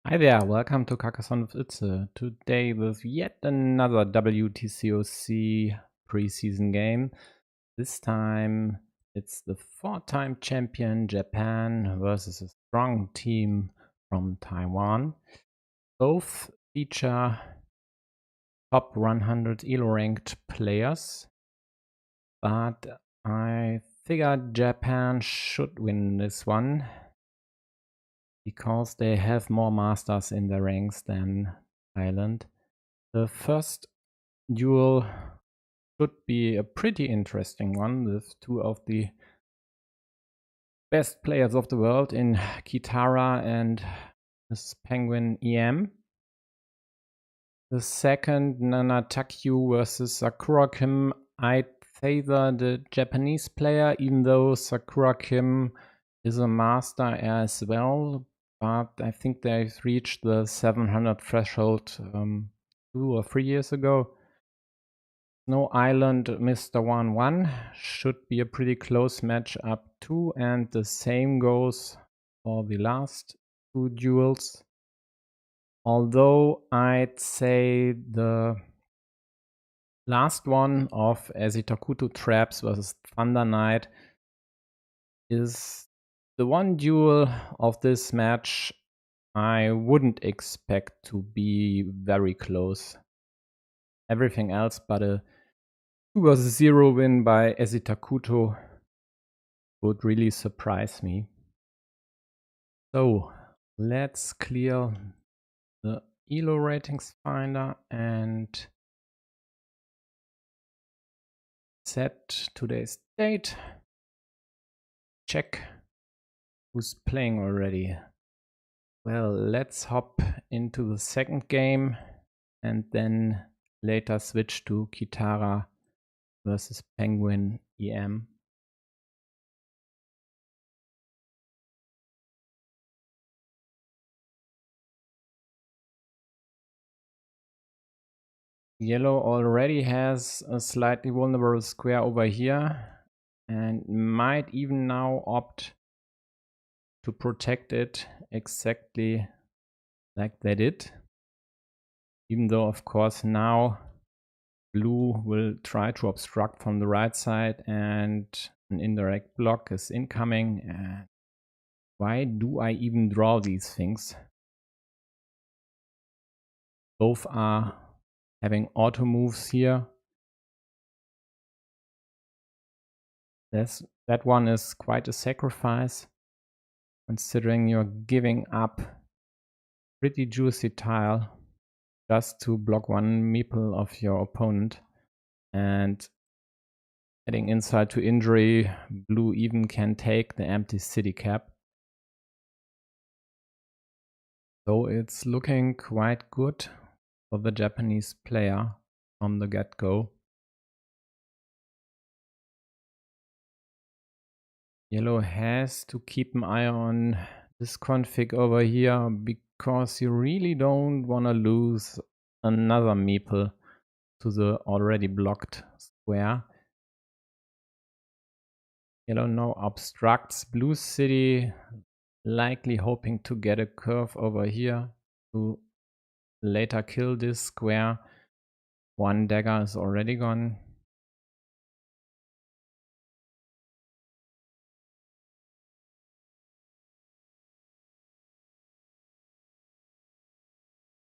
Hi there, welcome to Carcassonne with Itze. Today with yet another WTCOC preseason game. This time it's the 4-time champion Japan versus a strong team from Taiwan. Both feature top 100 ELO ranked players, but I figured Japan should win this one, because they have more masters in their ranks than Thailand. The first duel should be a pretty interesting one with two of the best players of the world in Kithara and Mrs. Penguin EM. The second, Nana Takyu versus Sakura Kim. I'd favor the Japanese player, even though Sakura Kim is a master as well, but I think they've reached the 700 threshold 2 or 3 years ago. Snow Island Mr. 1-1 should be a pretty close match up too, and the same goes for the last two duels. Although I'd say the last one of Ezitakuto Traps versus Thunder Knight is the one duel of this match I wouldn't expect to be very close. Everything else but a 2-0 win by Ezitakuto would really surprise me. So let's clear the ELO ratings finder and set today's date. Check who's playing already. Well, let's hop into the second game and then later switch to Kithara versus Penguin EM. Yellow already has a slightly vulnerable square over here and might even now opt to protect it exactly like they did. Even though, of course, now blue will try to obstruct from the right side and an indirect block is incoming. And why do I even draw these things? Both are having auto moves here. That one is quite a sacrifice, considering you're giving up pretty juicy tile just to block one meeple of your opponent, and adding insult to injury, blue even can take the empty city cap. So it's looking quite good for the Japanese player from the get-go. Yellow has to keep an eye on this config over here, because you really don't want to lose another meeple to the already blocked square. Yellow now obstructs blue city, likely hoping to get a curve over here to later kill this square. One dagger is already gone.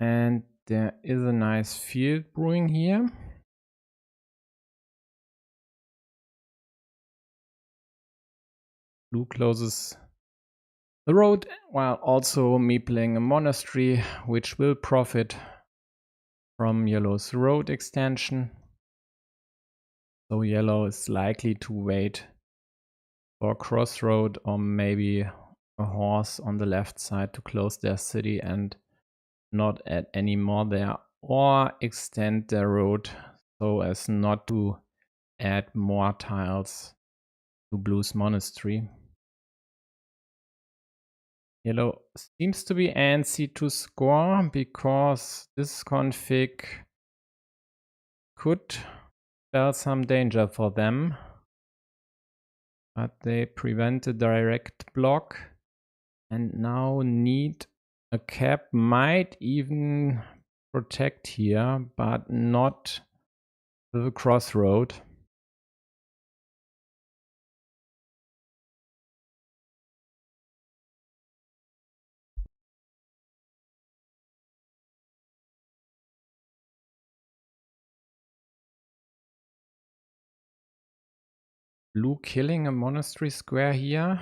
And there is a nice field brewing here. Blue closes the road while also meepling a monastery, which will profit from yellow's road extension. So yellow is likely to wait for a crossroad or maybe a horse on the left side to close their city and not add any more there, or extend their road so as not to add more tiles to blue's monastery. Yellow seems to be antsy to score, because this config could spell some danger for them, but they prevent a direct block and now need A cap might even protect here, but not with a crossroad. Blue killing a monastery square here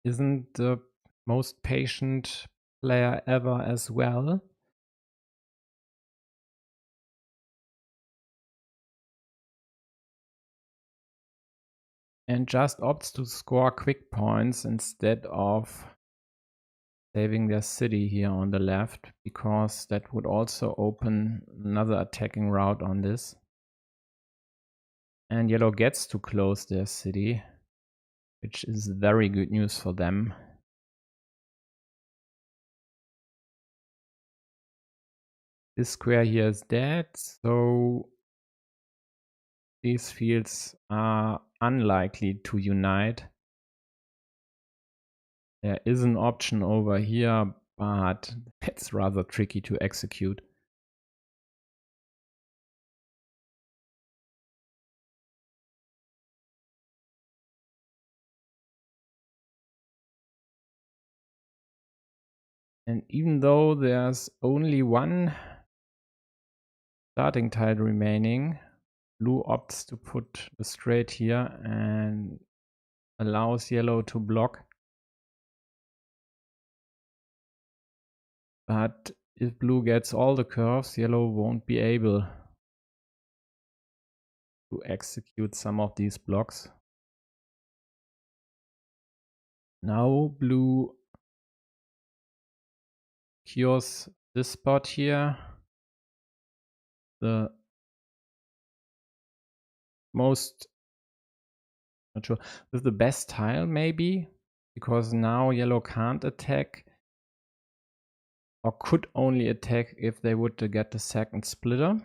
isn't the most patient player ever as well. And just opts to score quick points instead of saving their city here on the left, because that would also open another attacking route on this. And yellow gets to close their city, which is very good news for them. This square here is dead, so these fields are unlikely to unite. There is an option over here, but it's rather tricky to execute. And even though there's only one starting tile remaining, blue opts to put the straight here and allows yellow to block. But if blue gets all the curves, yellow won't be able to execute some of these blocks. Now blue cures this spot here. The most, not sure, with the best tile maybe, because now yellow can't attack, or could only attack if they would get the second splitter.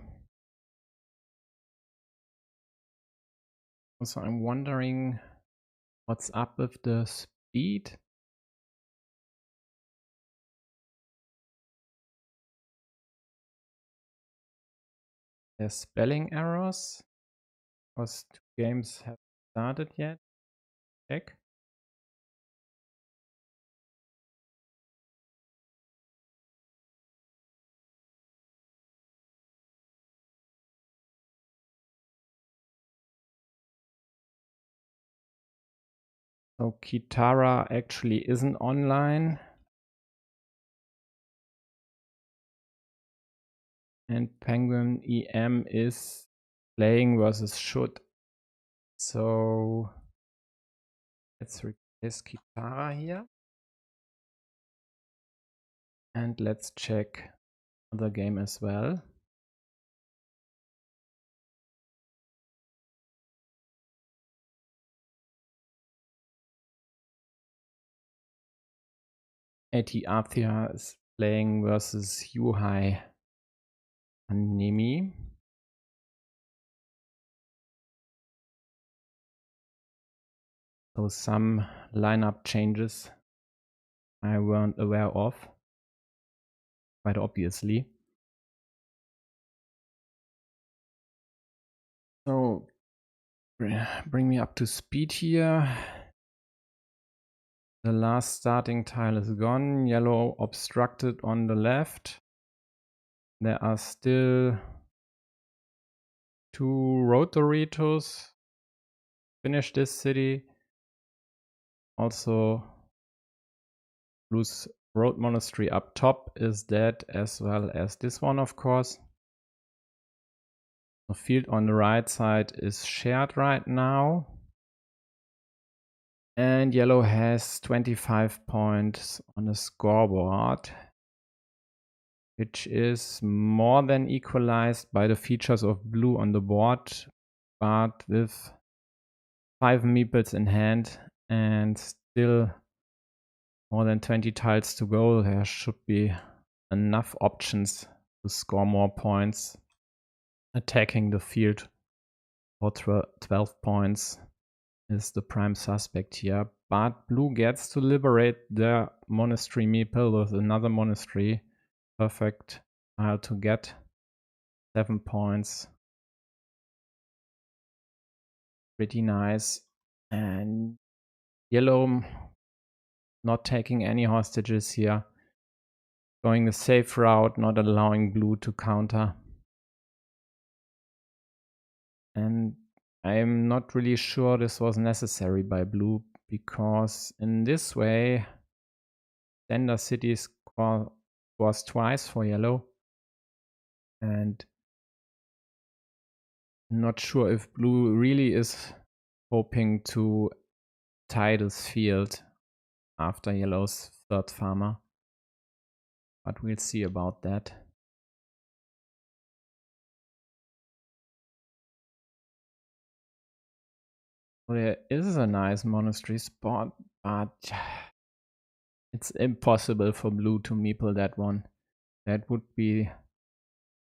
So I'm wondering what's up with the speed. There's spelling errors, because 2 games haven't started yet. Check. So Kithara actually isn't online. And Penguin EM is playing versus should. So let's replace Kithara here. And let's check the game as well. AT Arthia is playing versus Yuhai Animi. So some lineup changes I weren't aware of, quite obviously. So bring me up to speed here. The last starting tile is gone. Yellow obstructed on the left. There are still 2 Rotoritos. Finish this city. Also, Blue's Road Monastery up top is dead, as well as this one, of course. The field on the right side is shared right now. And yellow has 25 points on the scoreboard, which is more than equalized by the features of blue on the board, but with 5 meeples in hand and still more than 20 tiles to go, there should be enough options to score more points. Attacking the field for 12 points is the prime suspect here, but blue gets to liberate their monastery meeple with another monastery. Perfect tile to get 7 points. Pretty nice. And yellow not taking any hostages here. Going the safe route, not allowing blue to counter. And I'm not really sure this was necessary by blue, because in this way Sender City scores twice for yellow. And not sure if blue really is hoping to tie this field after yellow's third farmer. But we'll see about that. There is a nice monastery spot, but it's impossible for blue to meeple that one. That would be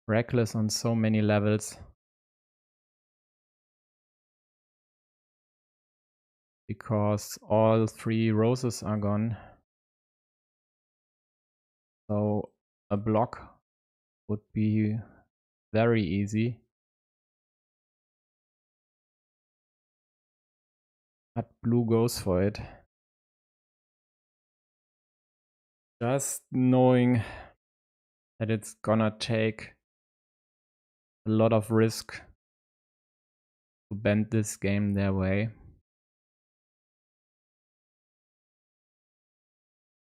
reckless on so many levels. Because all 3 roses are gone. So a block would be very easy. But blue goes for it. Just knowing that it's gonna take a lot of risk to bend this game their way.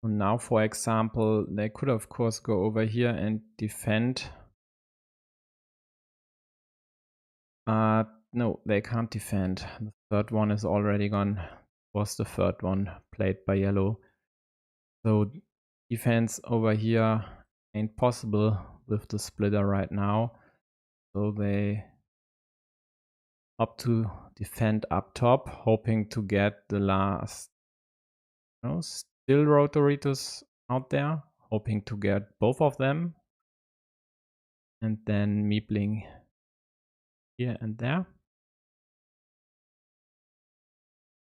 So now, for example, they could of course go over here and defend. No, they can't defend. The third one is already gone. Was the third one played by yellow. So defense over here ain't possible with the splitter right now. So they opt to defend up top, hoping to get the last still Rotoritos out there, hoping to get both of them. And then meepling here and there.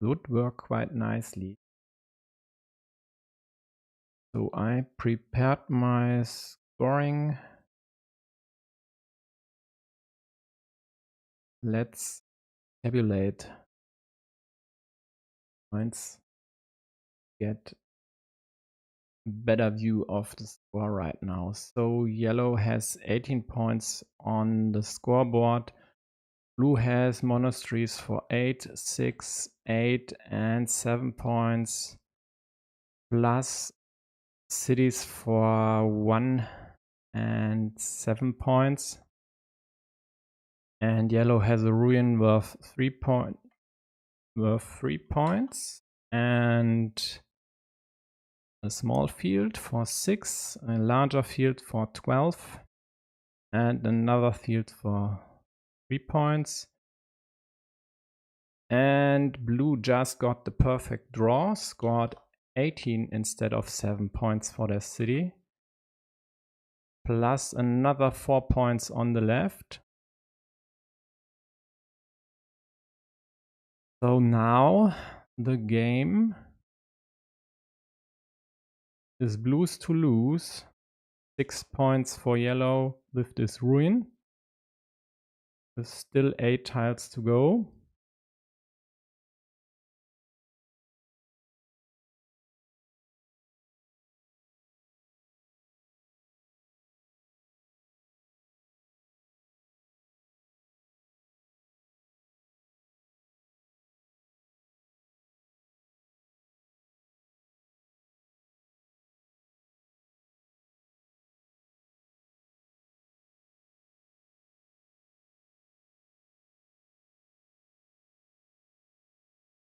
Would work quite nicely. So I prepared my scoring. Let's tabulate points. Get a better view of the score right now. So yellow has 18 points on the scoreboard. Blue has monasteries for 8, 6, 8, and 7 points. Plus cities for 1 and 7 points. And yellow has a ruin worth 3 points. And a small field for 6, a larger field for 12, and another field for 3 points. And blue just got the perfect draw, scored 18 instead of 7 points for their city, plus another 4 points on the left. So now the game is blues to lose. 6 points for yellow with this ruin. There's still 8 tiles to go.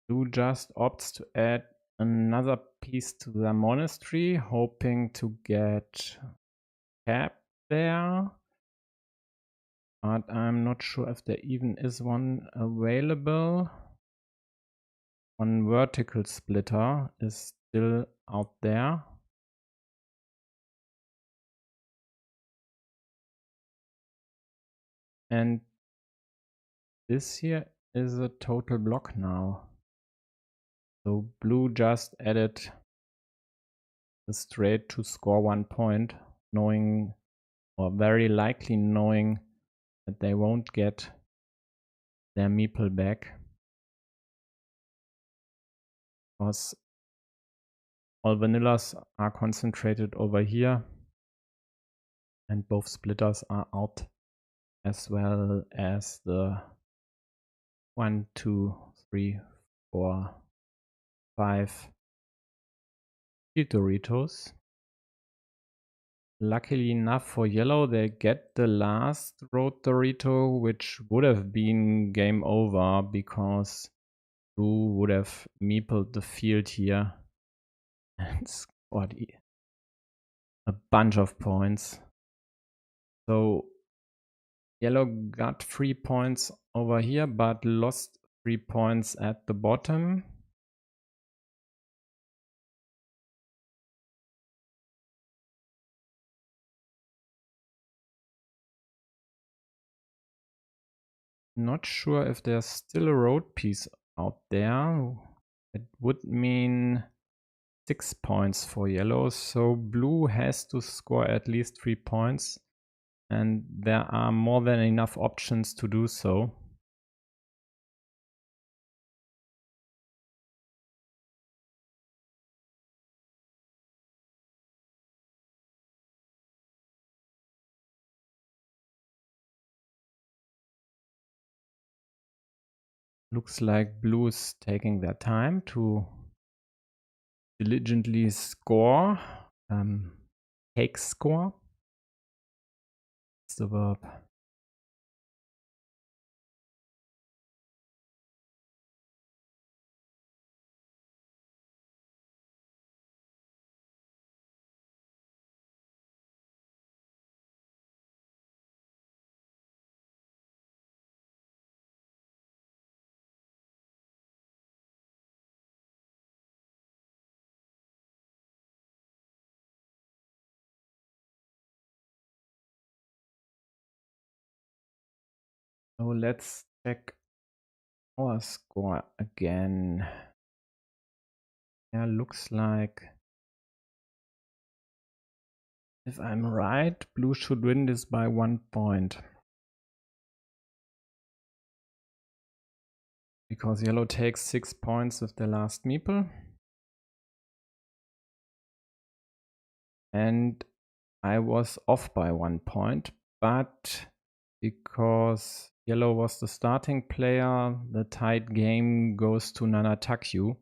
Blue just opts to add another piece to the monastery, hoping to get cap there. But I'm not sure if there even is one available. One vertical splitter is still out there. And this here is a total block now. So blue just added the straight to score 1 point, knowing, or very likely knowing, that they won't get their meeple back. Because all vanillas are concentrated over here. And both splitters are out, as well as the 1, 2, 3, 4, 5 Doritos. Luckily enough for yellow, they get the last road Dorito, which would have been game over because blue would have meepled the field here and scored a bunch of points. So yellow got 3 points over here, but lost 3 points at the bottom. Not sure if there's still a road piece out there. It would mean 6 points for yellow, so blue has to score at least 3 points, and there are more than enough options to do so. Looks like blue is taking their time to diligently score. Take score. That's the verb. So let's check our score again. Yeah, looks like, if I'm right, blue should win this by 1 point. Because yellow takes 6 points with the last meeple. And I was off by 1 point, but because yellow was the starting player, the tied game goes to Nanatakyu.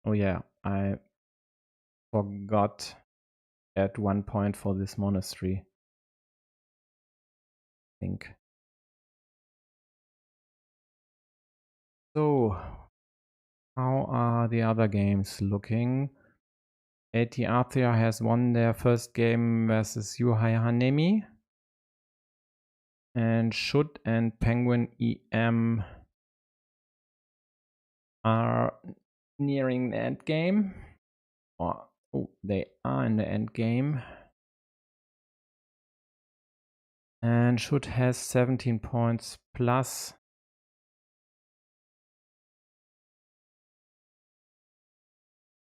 Oh yeah, I forgot at 1 point for this monastery, I think. So, how are the other games looking? AT Arthur has won their first game versus Yuhai Hanemi. And Should and Penguin EM are nearing the end game. Or, oh, they are in the end game. And Should has 17 points plus.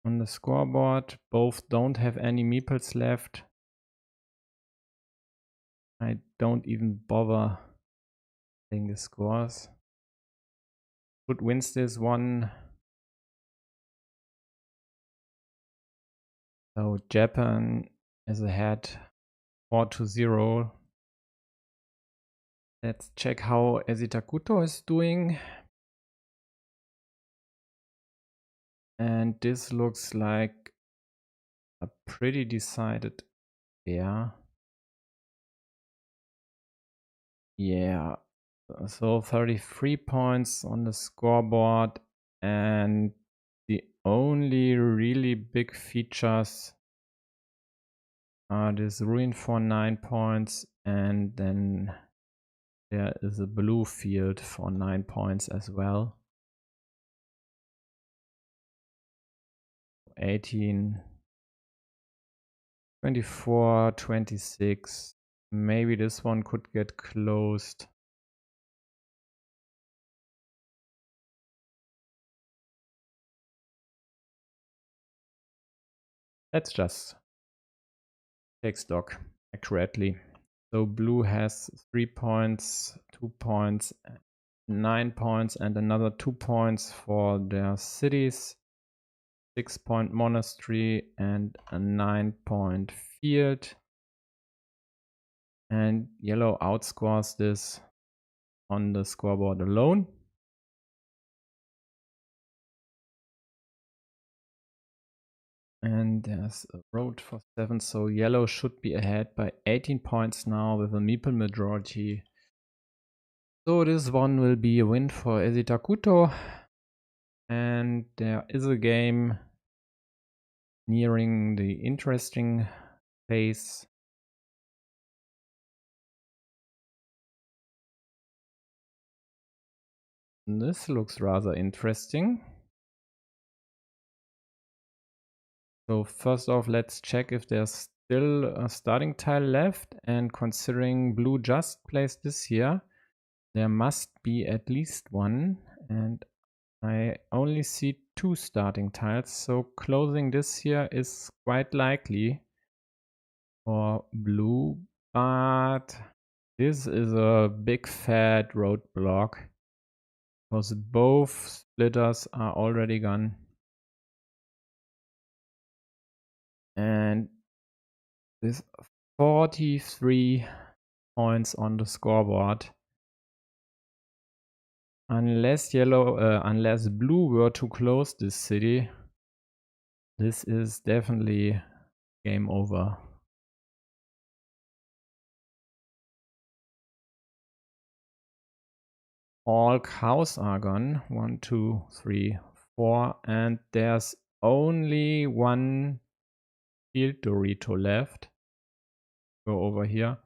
On the scoreboard, both don't have any meeples left. I don't even bother saying the scores. Should wins this one. So Japan is ahead 4-0. Let's check how Ezitakuto is doing. And this looks like a pretty decided pair. Yeah, so 33 points on the scoreboard, and the only really big features are this ruin for 9 points, and then there is a blue field for 9 points as well. 18, 24, 26, Maybe this one could get closed. Let's just take stock accurately. So blue has 3 points, 2 points, 9 points, and another 2 points for their cities. 6-point monastery and a 9-point field. And yellow outscores this on the scoreboard alone. And there's a road for 7, so yellow should be ahead by 18 points now with a meeple majority. So this one will be a win for Esitakuto. And there is a game nearing the interesting phase. This looks rather interesting. So first off, let's check if there's still a starting tile left, and considering blue just placed this here, there must be at least one, and I only see 2 starting tiles, so closing this here is quite likely for blue, but this is a big fat roadblock because both splitters are already gone. And with 43 points on the scoreboard, unless blue were to close this city, this is definitely game over. All cows are gone. 1, 2, 3, 4, and there's only one field Dorito left. Go over here.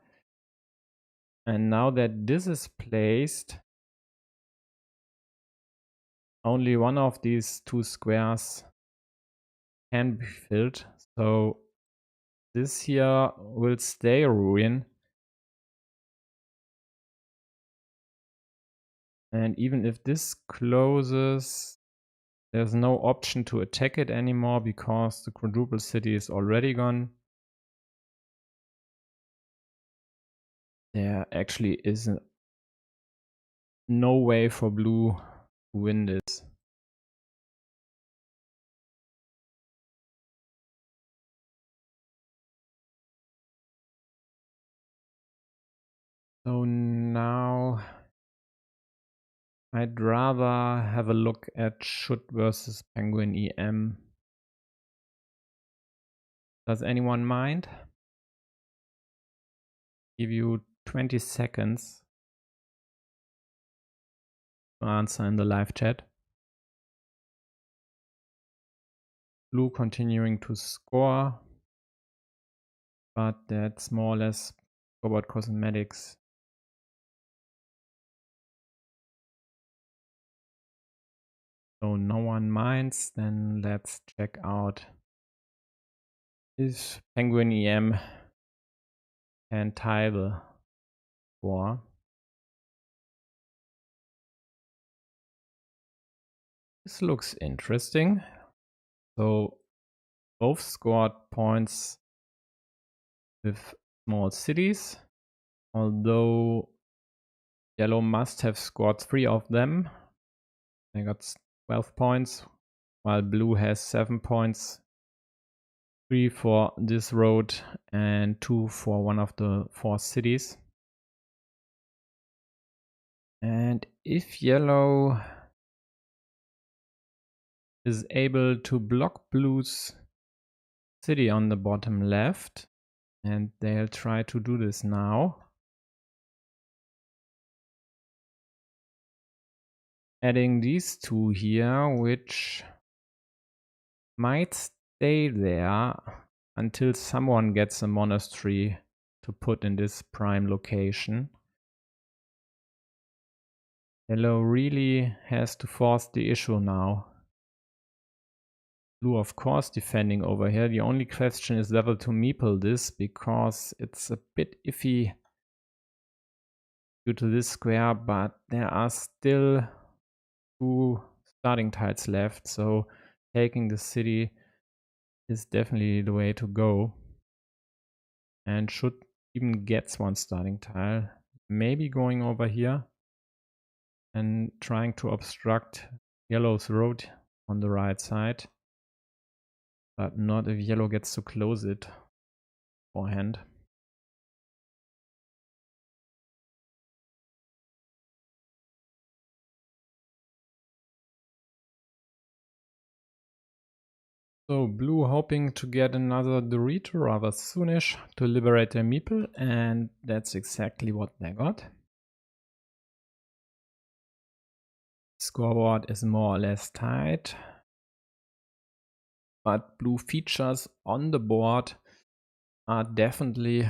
And now that this is placed, only one of these 2 squares can be filled. So this here will stay a ruin. And even if this closes, there's no option to attack it anymore because the quadruple city is already gone. There actually is no way for blue to win this. So now I'd rather have a look at Should versus Penguin EM. Does anyone mind? Give you 20 seconds to answer in the live chat. Blue continuing to score, but that's more or less scoreboard cosmetics. So no one minds, then let's check out if Penguin EM can tie the score. This looks interesting. So both scored points with small cities, although yellow must have scored 3 of them. They got 12 points, while blue has 7 points. 3 for this road and 2 for one of the 4 cities. And if yellow is able to block blue's city on the bottom left, and they'll try to do this now, adding these 2 here, which might stay there until someone gets a monastery to put in this prime location. Yellow really has to force the issue now. Blue, of course, defending over here. The only question is whether to meeple this, because it's a bit iffy due to this square, but there are still 2 starting tiles left, so taking the city is definitely the way to go. And should even gets 1 starting tile. Maybe going over here and trying to obstruct yellow's road on the right side. But not if yellow gets to close it beforehand. So blue hoping to get another Dorito rather soonish to liberate their meeple, and that's exactly what they got. Scoreboard is more or less tight, but blue features on the board are definitely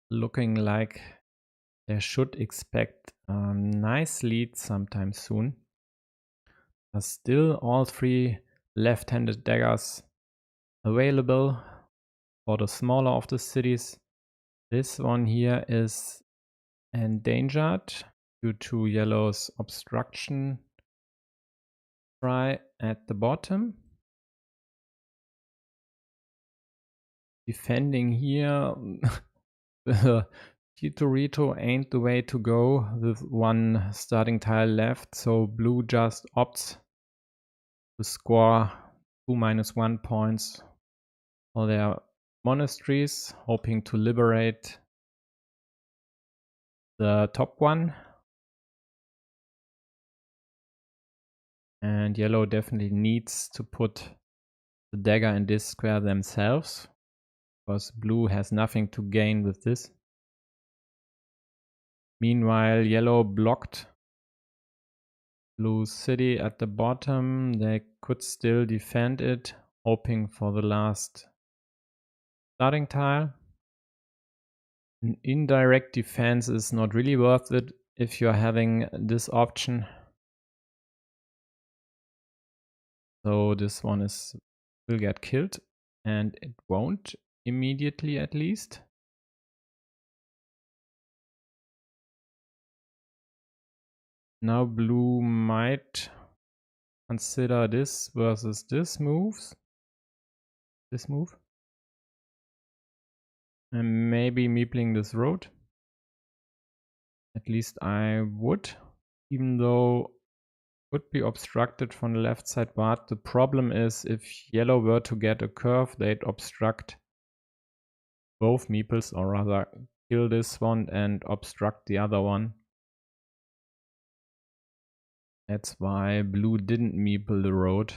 looking like they should expect a nice lead sometime soon. But still all 3 left-handed daggers available for the smaller of the cities. This one here is endangered due to yellow's obstruction try at the bottom. Defending here, the Dorito ain't the way to go with 1 starting tile left, so blue just opts to score 2 -1 points for their monasteries, hoping to liberate the top one. And yellow definitely needs to put the dagger in this square themselves, because blue has nothing to gain with this. Meanwhile, yellow blocked blue city at the bottom. They could still defend it, hoping for the last starting tile. An indirect defense is not really worth it if you're having this option. So this one will get killed, and it won't immediately, at least. Now blue might consider this versus this move. And maybe meepling this road. At least I would, even though it would be obstructed from the left side. But the problem is, if yellow were to get a curve, they'd obstruct both meeples, or rather kill this one and obstruct the other one. That's why blue didn't meeple the road.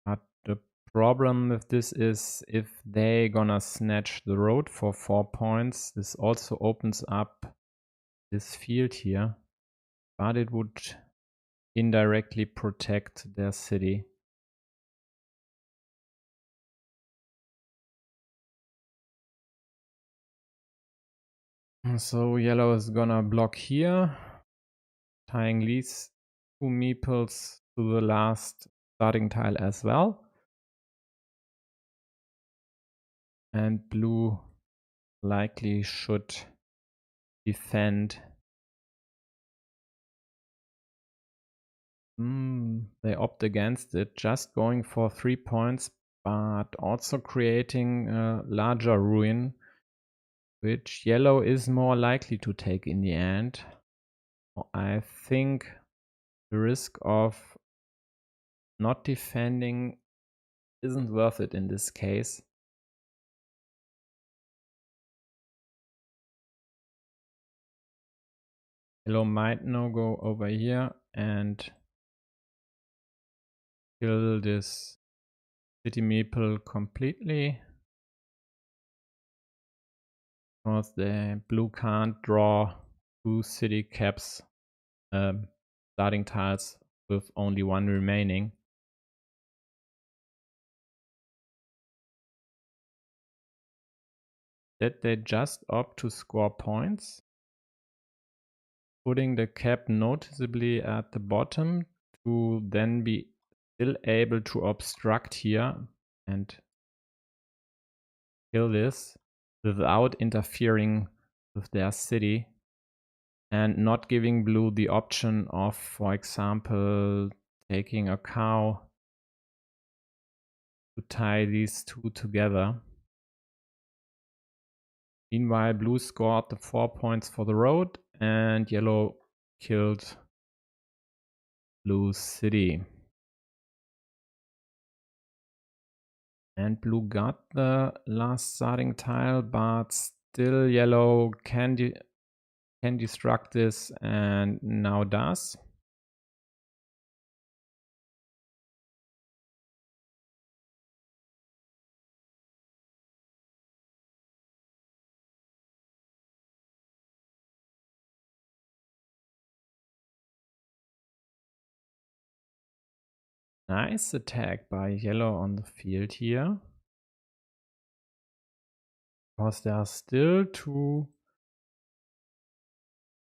But the problem with this is, if they gonna snatch the road for 4 points, this also opens up this field here, but it would indirectly protect their city. So yellow is gonna block here, tying these 2 meeples to the last starting tile as well. And blue likely should defend. They opt against it, just going for 3 points, but also creating a larger ruin, which yellow is more likely to take in the end. I think the risk of not defending isn't worth it in this case. Yellow might now go over here and kill this city meeple completely, because the blue can't draw 2 city caps starting tiles with only 1 remaining. Did they just opt to score points? putting the cap noticeably at the bottom to then be still able to obstruct here and kill this without interfering with their city, and not giving blue the option of, for example, taking a cow to tie these two together. Meanwhile, blue scored the 4 points for the road and yellow killed blue's city. And blue got the last starting tile, but still yellow can destruct this, and now does. Nice attack by yellow on the field here. Because there are still 2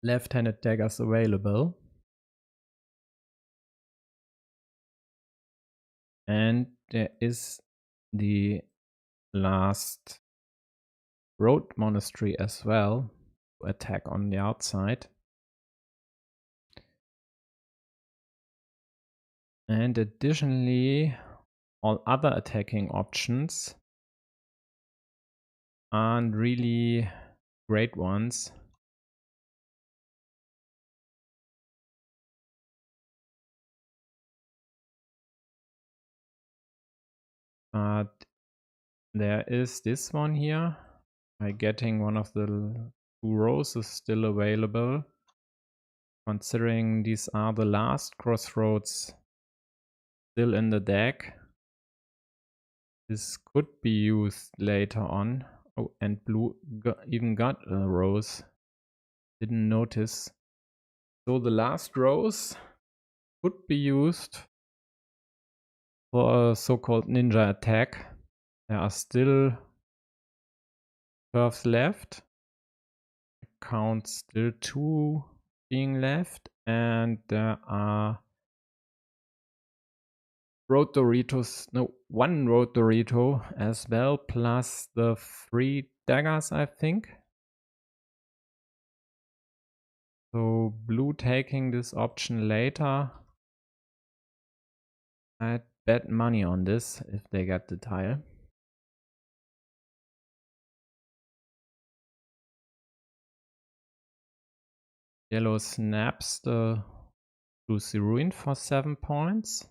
left-handed daggers available. And there is the last road monastery as well to attack on the outside. And additionally, all other attacking options aren't really great ones. But there is this one here. By getting one of the 2 roses still available. Considering these are the last crossroads still in the deck, this could be used later on. Oh, and blue even got a rose. Didn't notice. So the last rose could be used for a so-called ninja attack. There are still curves left. Count still 2 being left, and there are road Doritos, no, 1 road Dorito as well, plus the 3 daggers, I think. So blue taking this option later. I'd bet money on this if they get the tile. Yellow snaps the Juicy Ruin for 7 points.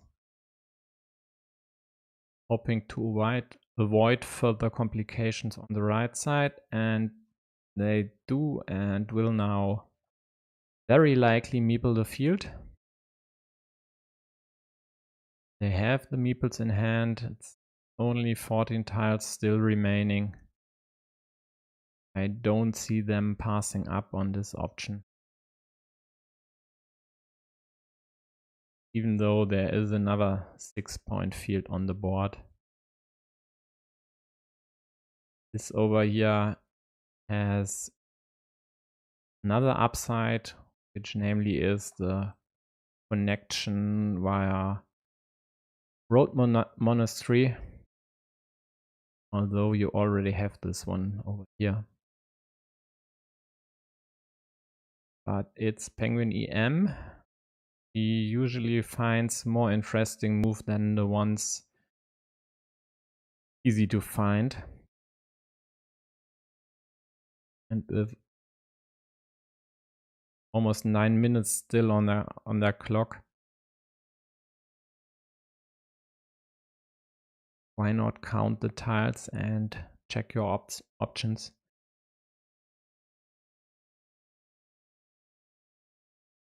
Hoping to avoid further complications on the right side, and they do, and will now very likely meeple the field. They have the meeples in hand. It's only 14 tiles still remaining. I don't see them passing up on this option. Even though there is another 6-point field on the board. This over here has another upside, which namely is the connection via Road Monastery. Although you already have this one over here. But it's Penguin EM. He usually finds more interesting moves than the ones easy to find. And with almost 9 minutes still on their clock, why not count the tiles and check your options?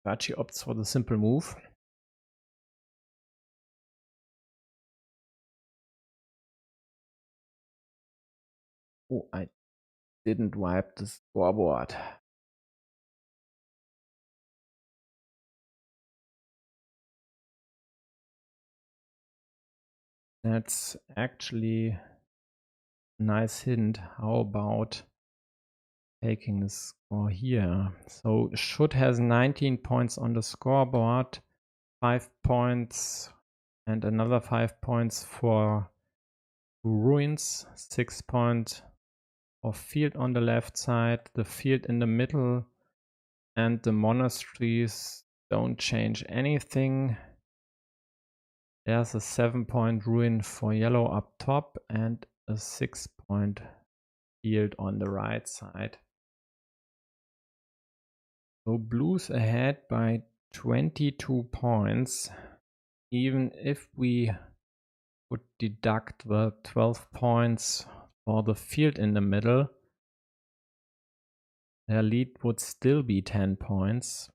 Vachi opts for the simple move. Oh, I didn't wipe the scoreboard. That's actually a nice hint. How about taking the score here. So should has 19 points on the scoreboard, 5 points and another 5 points for ruins, 6 points for field on the left side, the field in the middle, and the monasteries don't change anything. There's a 7-point ruin for yellow up top and a 6-point field on the right side. So blue's ahead by 22 points. Even if we would deduct the 12 points for the field in the middle, their lead would still be 10 points.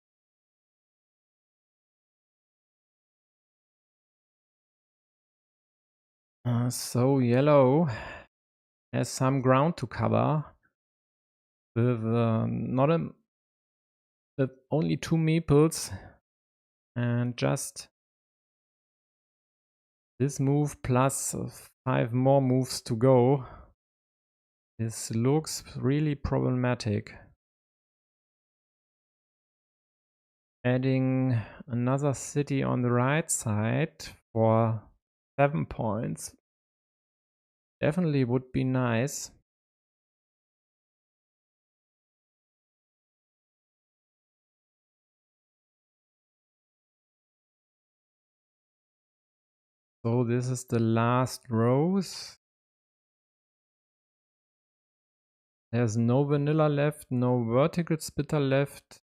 So yellow has some ground to cover with with only 2 meeples and just this move plus 5 more moves to go. This looks really problematic. Adding another city on the right side for 7 points definitely would be nice. So this is the last rose. There's no vanilla left, no vertical splitter left,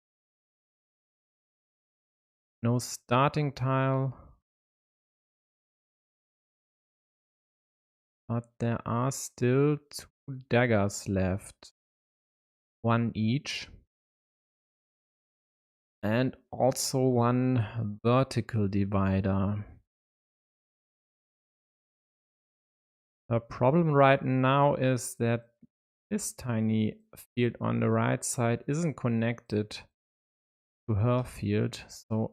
no starting tile. But there are still 2 daggers left. 1 each. And also 1 vertical divider. The problem right now is that this tiny field on the right side isn't connected to her field. So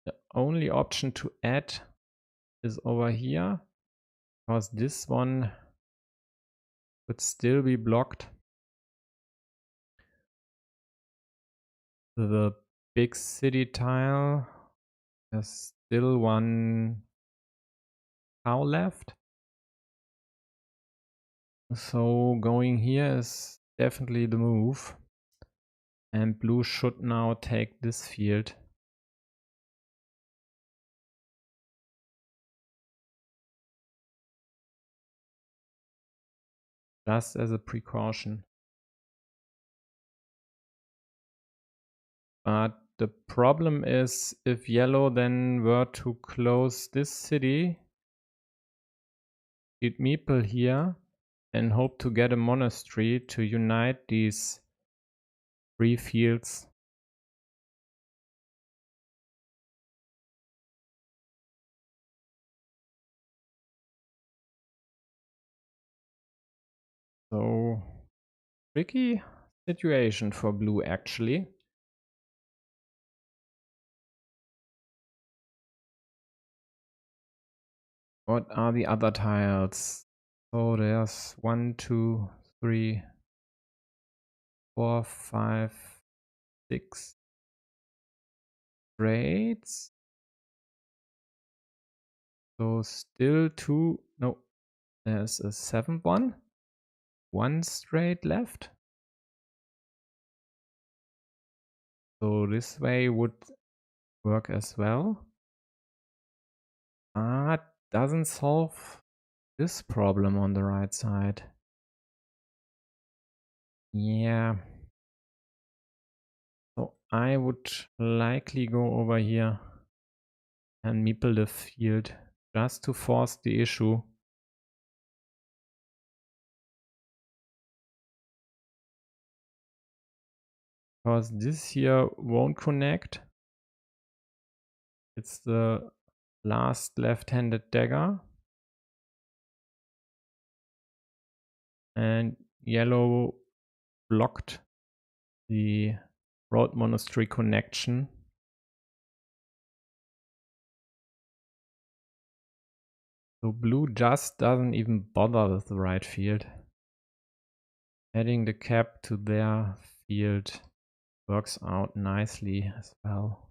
the only option to add is over here, because this one would still be blocked. The big city tile, there's still 1 cow left. So going here is definitely the move. And blue should now take this field. Just as a precaution. But the problem is if yellow then were to close this city, get meeple here, and hope to get a monastery to unite these 3 fields. So tricky situation for blue actually. What are the other tiles? So there's 1, 2, 3, 4, 5, 6 straights. So still 2, no, there's a 7th one. 1 straight left. So this way would work as well. Doesn't solve this problem on the right side. Yeah. So I would likely go over here and meeple the field just to force the issue. Because this here won't connect. It's the last left-handed dagger. And yellow blocked the road monastery connection. So blue just doesn't even bother with the right field. Adding the cap to their field works out nicely as well.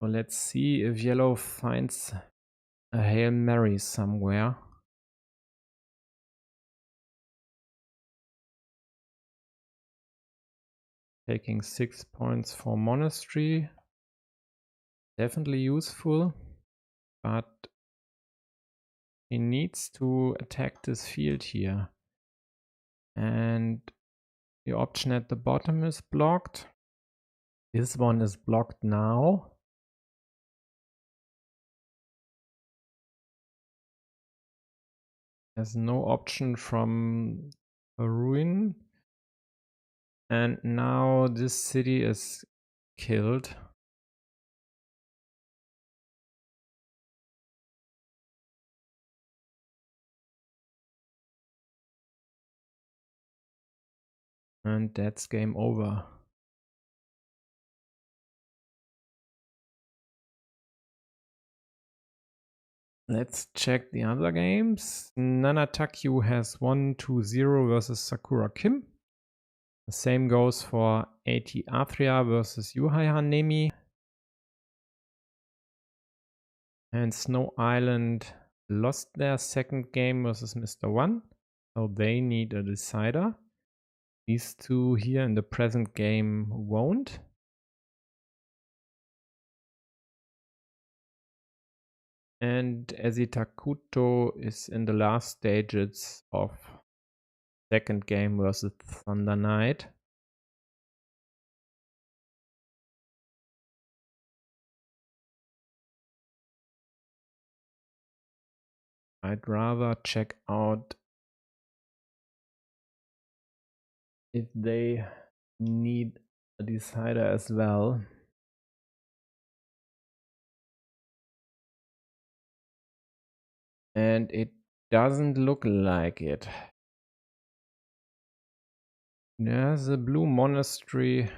So let's see if yellow finds a Hail Mary somewhere. Taking 6 points for Monastery. Definitely useful, but he needs to attack this field here. And the option at the bottom is blocked. This one is blocked now. There's no option from a ruin. And now this city is killed. And that's game over. Let's check the other games. Nanatakyu has 1-0 versus Sakura Kim. The same goes for AT Athria versus Yuhai Hanemi. And Snow Island lost their second game versus Mr. One. So they need a decider. These two here in the present game won't. And Ezitakuto is in the last stages of second game versus Thunder Knight. I'd rather check out if they need a decider as well. And it doesn't look like it. There's a blue monastery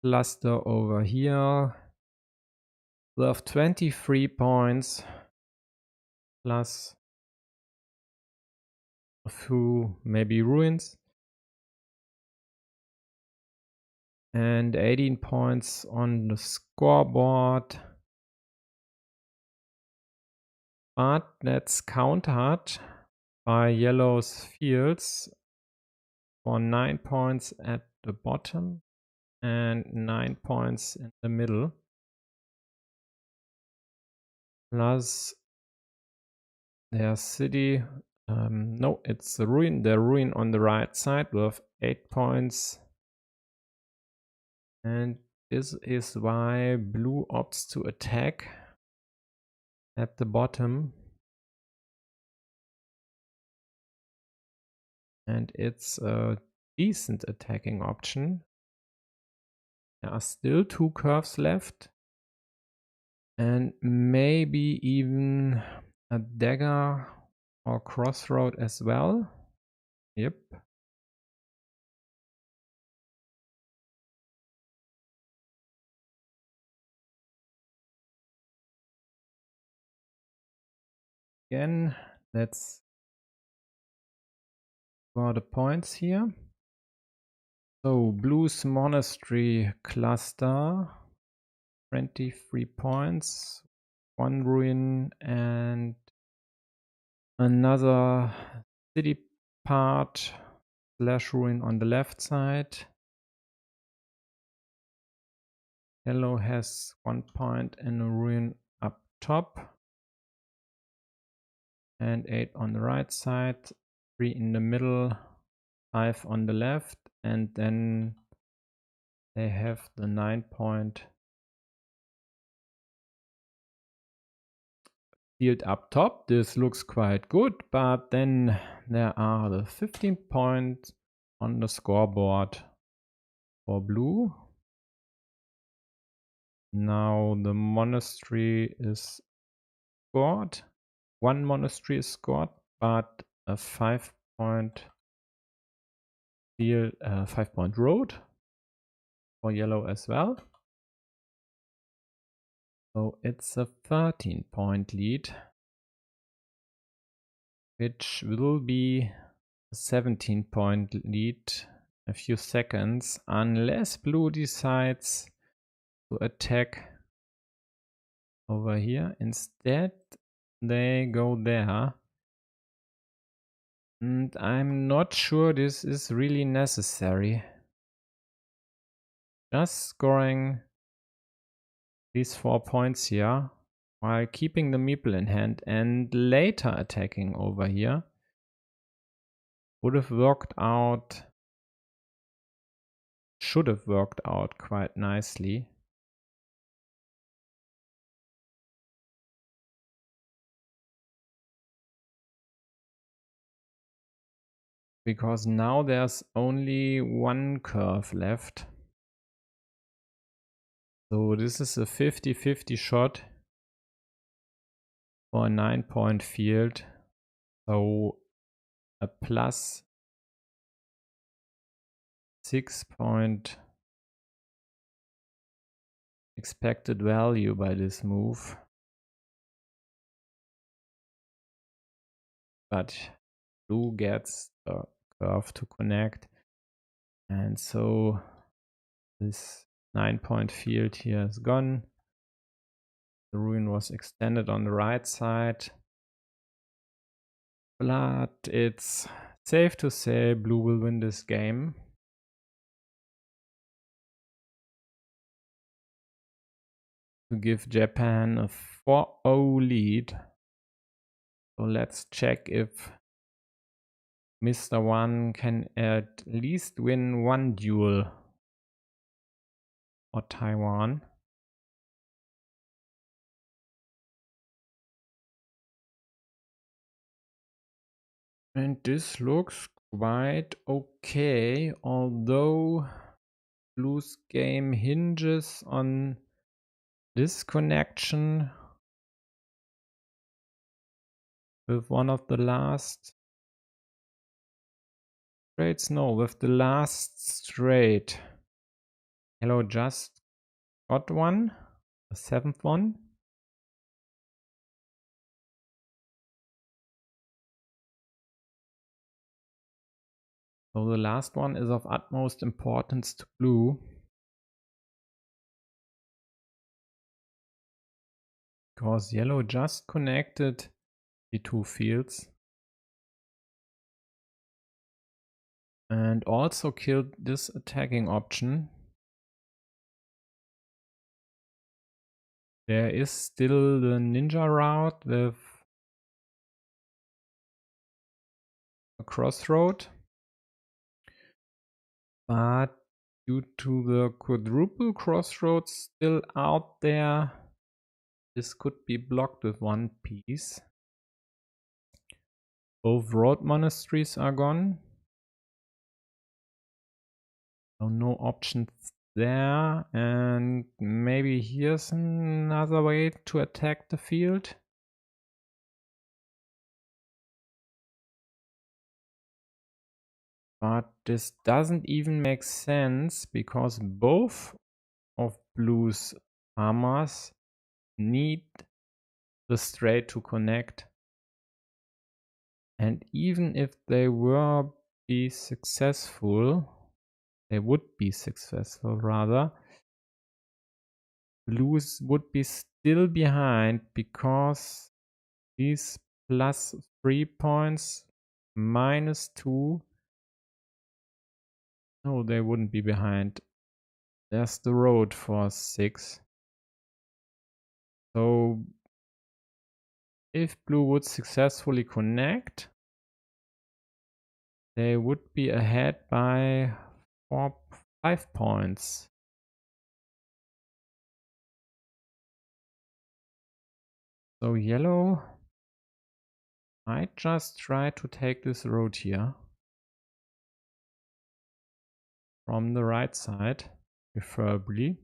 cluster over here. Worth 23 points. Plus a few maybe ruins. And 18 points on the scoreboard. But that's countered by yellow's fields for 9 points at the bottom and 9 points in the middle. Plus their city, no, it's the ruin on the right side with 8 points. And this is why blue opts to attack at the bottom. And it's a decent attacking option. There are still 2 curves left. And maybe even a dagger or crossroad as well. Yep. Again, let's score the points here. So blue's monastery cluster, 23 points, 1 ruin and another city part / ruin on the left side. Yellow has 1 point and a ruin up top. And 8 on the right side, 3 in the middle, 5 on the left, and then they have the 9 point field up top. This looks quite good, but then there are the 15 points on the scoreboard for blue. Now the monastery is scored. 1 monastery is scored, but a 5 point field, 5 point road for yellow as well. So it's a 13 point lead. which will be a 17-point lead in a few seconds, unless blue decides to attack over here. Instead, they go there. And I'm not sure this is really necessary. Just scoring these 4 points here while keeping the meeple in hand and later attacking over here would have worked out, should have worked out quite nicely. Because now there's only one curve left. So this is a 50-50 shot for a 9-point field. So a plus 6-point expected value by this move. But blue gets the curve to connect. And so this 9-point field here is gone. The ruin was extended on the right side. But it's safe to say blue will win this game. To give Japan a 4-0 lead. So let's check if Mr. One can at least win one duel for Taiwan. And this looks quite okay, although blue's game hinges on this connection with one of the last straights. No, with the last straight. Yellow just got one, the 7th one. So the last one is of utmost importance to blue. Because yellow just connected the 2 fields. And also killed this attacking option. There is still the ninja route with a crossroad. But due to the quadruple crossroads still out there, this could be blocked with one piece. Both road monasteries are gone. So no options there. And maybe here's another way to attack the field. But this doesn't even make sense because both of blue's farmers need the straight to connect. And even if they would be successful rather, blues would be still behind because these plus 3 points, minus 2. No, they wouldn't be behind. There's the road for 6. So if blue would successfully connect, they would be ahead by 5 points. So yellow might just try to take this road here from the right side, preferably.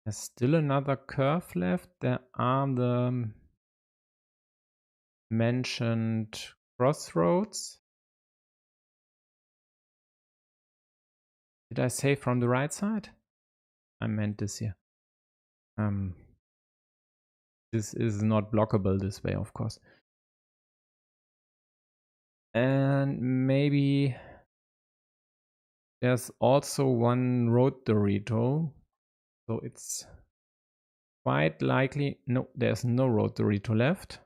There's still another curve left. There are the mentioned crossroads. Did I say from the right side? I meant this here. This is not blockable this way, of course. And maybe there's also one road Dorito. So it's quite likely. No, there's no road Dorito left.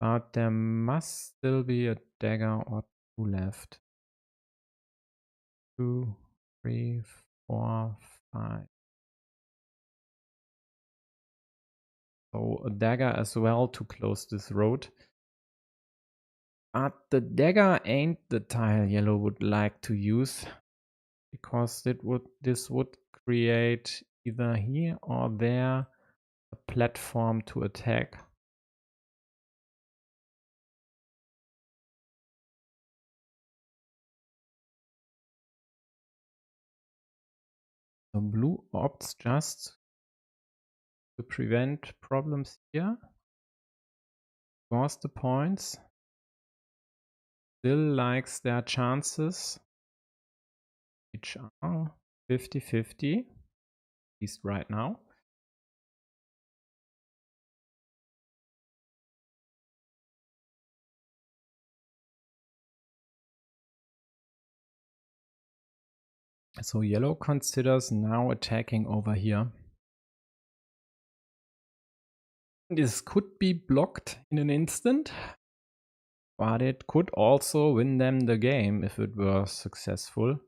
But there must still be a dagger or two left. 2, 3, 4, 5. So a dagger as well to close this road. But the dagger ain't the tile yellow would like to use, because this would create either here or there a platform to attack. So blue opts just to prevent problems here. Scores the points. Still likes their chances, which are 50-50, at least right now. So yellow considers now attacking over here. This could be blocked in an instant, but it could also win them the game if it were successful.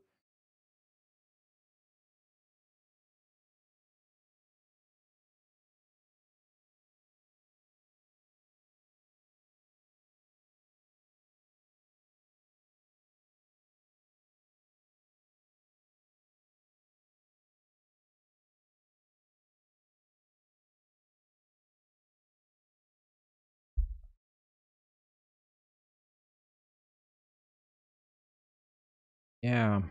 Yeah.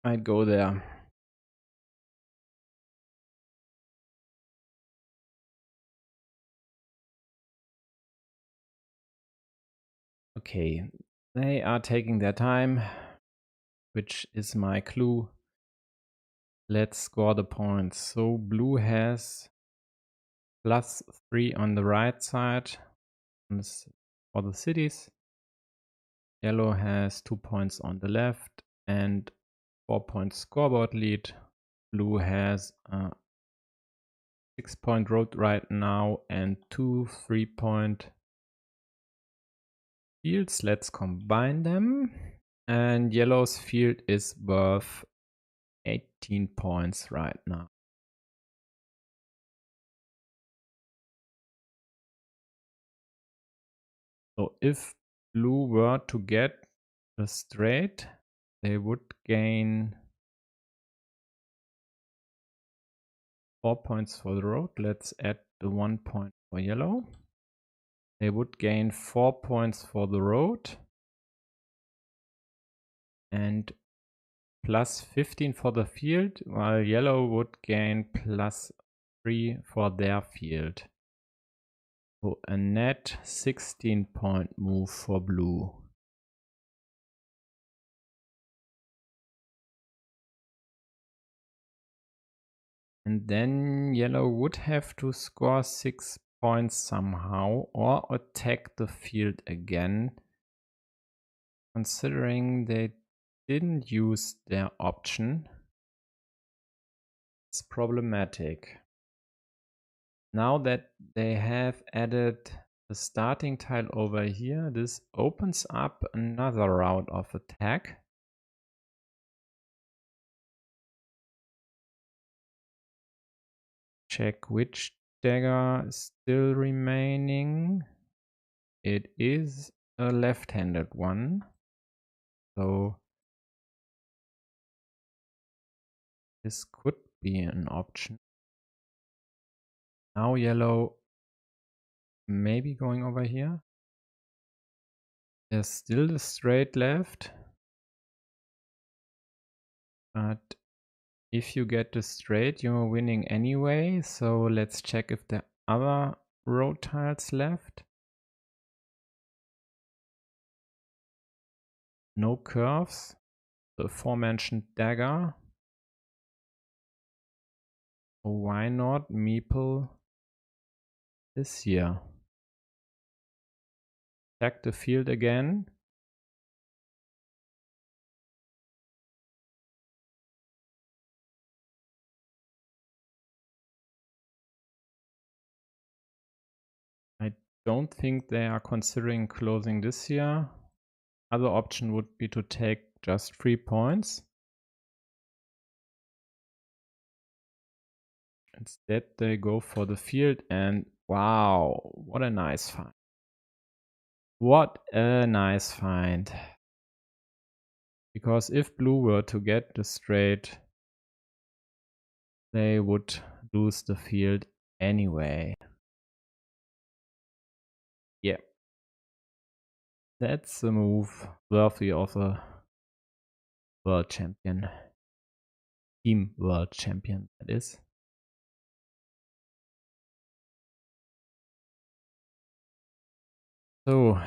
I'd go there. Okay, they are taking their time, which is my clue. Let's score the points. So blue has +3 on the right side for the cities. Yellow has 2 points on the left and 4 points scoreboard lead. Blue has a 6-point road right now and 2 3-point fields. Let's combine them. And yellow's field is worth 18 points right now. So if blue were to get the straight, they would gain 4 points for the road. Let's add the 1 point for yellow. They would gain 4 points for the road and +15 for the field, while yellow would gain +3 for their field. So a net 16-point move for blue. And then yellow would have to score 6 points somehow or attack the field again, considering they didn't use their option. It's problematic. Now that they have added the starting tile over here, this opens up another route of attack. Check which dagger is still remaining. It is a left-handed one. So this could be an option. Now yellow maybe going over here. There's still the straight left. But if you get the straight, you're winning anyway. So let's check if there other road tiles left. No curves. The aforementioned dagger. Oh, why not meeple this here? Attack the field again. I don't think they are considering closing this here. Other option would be to take just 3 points. Instead, they go for the field, and wow, what a nice find. What a nice find. Because if blue were to get the straight, they would lose the field anyway. Yeah. That's a move worthy of a world champion. Team world champion, that is. So,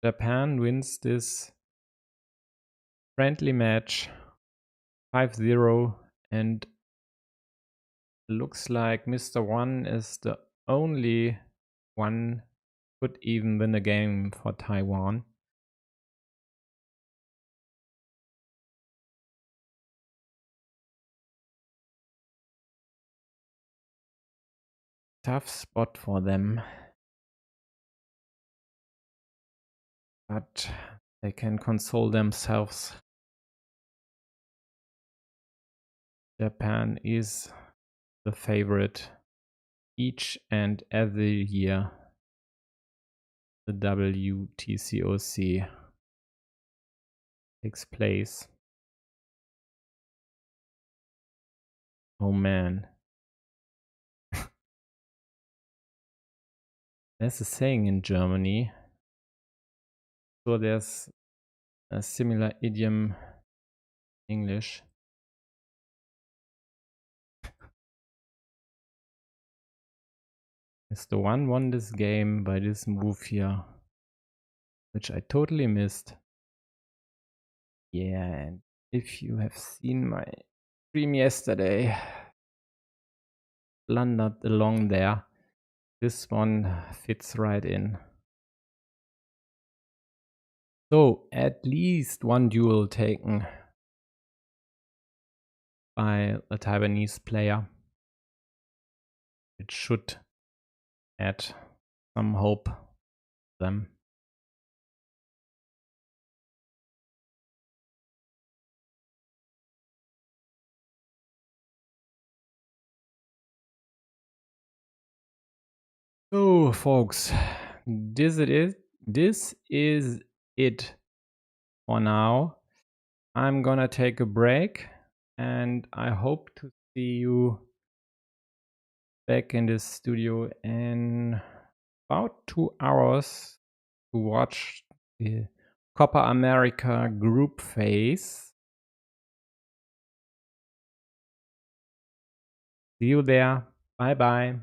Japan wins this friendly match 5-0, and looks like Mr. One is the only one could even win a game for Taiwan. Tough spot for them. But they can console themselves. Japan is the favorite each and every year. The WTCOC takes place. Oh man. There's a saying in Germany. So there's a similar idiom in English. Mr. One won this game by this move here, which I totally missed. Yeah, and if you have seen my stream yesterday, blundered along there, this one fits right in. So at least one duel taken by a Taiwanese player. It should add some hope to them. So folks, this is it for now. I'm gonna take a break, and I hope to see you back in the studio in about 2 hours to watch the Copa America group phase. See you there. Bye bye.